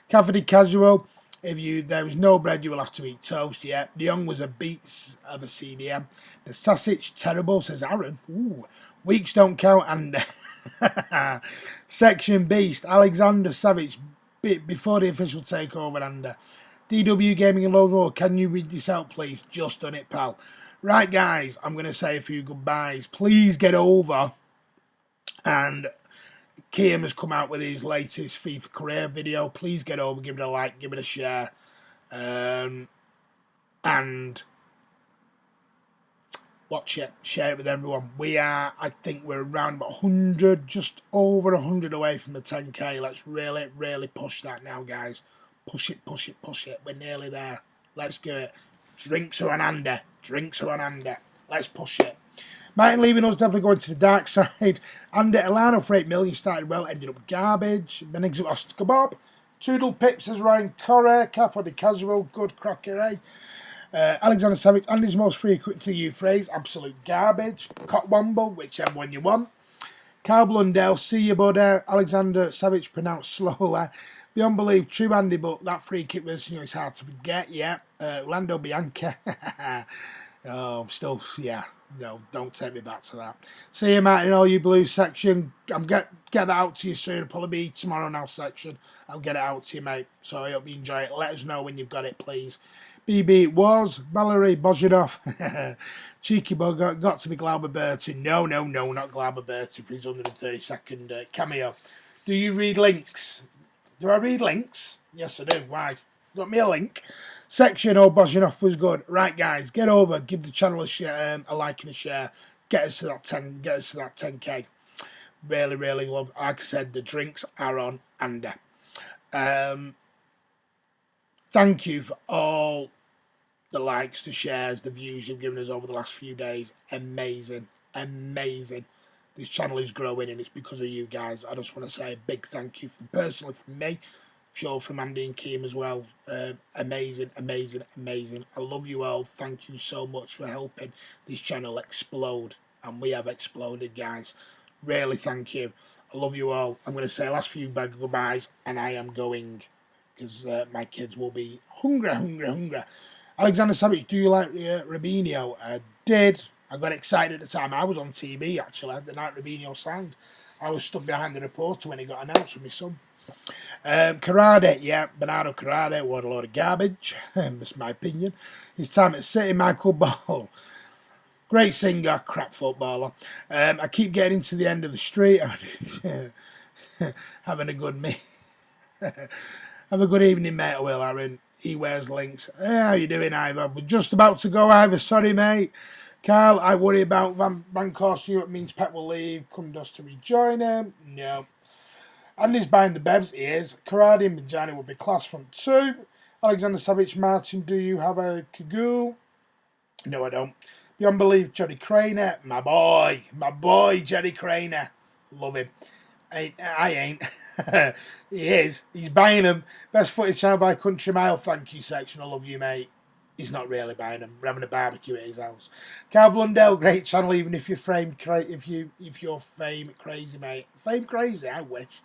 Cafferty Casual, if there is no bread, you will have to eat toast. Yeah, de Jong was a beats of a CDM. The Sasic, terrible, says Aaron. Ooh, weeks don't count. And Section Beast, Alexander Savage, before the official takeover. And DW Gaming and Load More, can you read this out, please? Just done it, pal. Right, guys, I'm going to say a few goodbyes. Please get over. And Kiam has come out with his latest FIFA career video. Please get over, give it a like, give it a share. And watch it, share it with everyone. I think we're around about 100, just over 100 away from the 10k. Let's really, really push that now, guys. Push it, push it, push it. We're nearly there. Let's do it. Drinks are on under. Drinks are on under. Let's push it. Martin leaving us, definitely going to the dark side. Andy Elano for 8 million started well, ended up garbage. Benigzo Oscar Bob. Toodle Pips as Ryan Correa. Capo de Casual. Good crockery. Alexander Savage. Andy's most frequently used phrase. Absolute garbage. Cotwomble, whichever one you want. Carl Blundell. See you, buddy. Alexander Savage pronounced slowly. Beyond belief, true Andy, but that free kick was, it's hard to forget, yeah. Lando Bianca. Oh, still, yeah. No, don't take me back to that. See you, Martin, all you Blues section. I'm get that out to you soon. It'll probably be tomorrow now section. I'll get it out to you, mate. So I hope you enjoy it. Let us know when you've got it, please. BB it was. Valerie Bozhidov. Cheeky bugger. Got to be Glauber Bertie. No, not Glauber Bertie for his 132nd cameo. Do you read links? Do I read links? Yes, I do. Why? Got me a link. Section, Bozhidov was good. Right, guys, get over. Give the channel a share, a like and a share. Get us to that 10. Get us to that 10k. Really, really love. Like I said, the drinks are on under. Thank you for all the likes, the shares, the views you've given us over the last few days. Amazing, amazing. This channel is growing and it's because of you guys. I just want to say a big thank you personally from me. Sure, from Andy and Kiam as well. Amazing, amazing, amazing. I love you all. Thank you so much for helping this channel explode. And we have exploded, guys. Really thank you. I love you all. I'm going to say last few big goodbyes and I am going because my kids will be hungry. Alexander Savage, do you like Robinho? I did. I got excited at the time. I was on TV, actually, the night Robinho signed. I was stood behind the reporter when he got announced with my son. Karade, yeah, Bernardo Karade, what a load of garbage. That's my opinion. His time at City, Michael Ball. Great singer, crap footballer. I keep getting to the end of the street. Having a good Have a good evening, mate. Will Aaron. He wears links. Hey, how you doing, Ivor? We're just about to go, Ivor. Sorry, mate. Carl, I worry about Van Corsten. It means Pep will leave. Come Dust to rejoin him. No. Andy's buying the Bevs. He is. Karadi and Benjani will be class front two. Alexander Savage, Martin, do you have a Kagoo? No, I don't. Beyond belief, Jerry Craner. My boy, Jerry Craner. Love him. I ain't. He is. He's buying them. Best footage channel by Country Mile. Thank you, section. I love you, mate. He's not really buying them. We're having a barbecue at his house. Carl Blundell, great channel. Even if you're if you're fame crazy, mate. Fame crazy. I wish.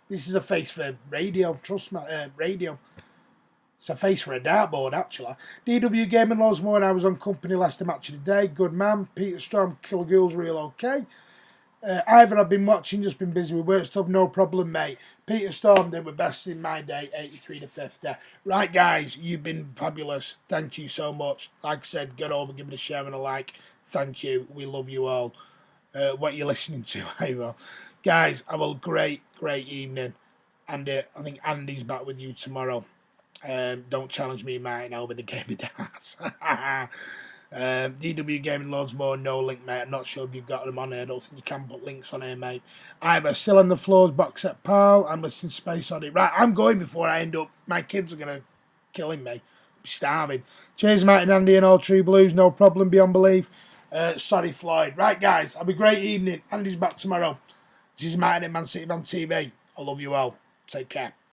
This is a face for radio. Trust me, radio. It's a face for a dartboard, actually. DW Gaming loads more. And I was on company last match of the day. Good man. Peter Storm, Killer Ghouls, real okay. Ivor, I've been watching, just been busy with work stuff, no problem, mate. Peter Storm, they were best in my day, 83 to 50. Right, guys, you've been fabulous. Thank you so much. Like I said, get over, give it a share and a like. Thank you. We love you all. What you're listening to, Ivor. Guys, have a great evening. And I think Andy's back with you tomorrow. Don't challenge me, mate. I'll be the game of darts. DW Gaming loads more, no link, mate. I'm not sure if you've got them on here. I don't think you can put links on here, mate. Ivor, still on the floors, box set pal. I'm listening Space on it. Right, I'm going before I end up. My kids are going to killing me. I'm starving. Cheers, mate, and Andy and all True Blues. No problem, beyond belief. Sorry, Floyd. Right, guys, have a great evening. Andy's back tomorrow. This is Martin at Man City Man TV. I love you all. Take care.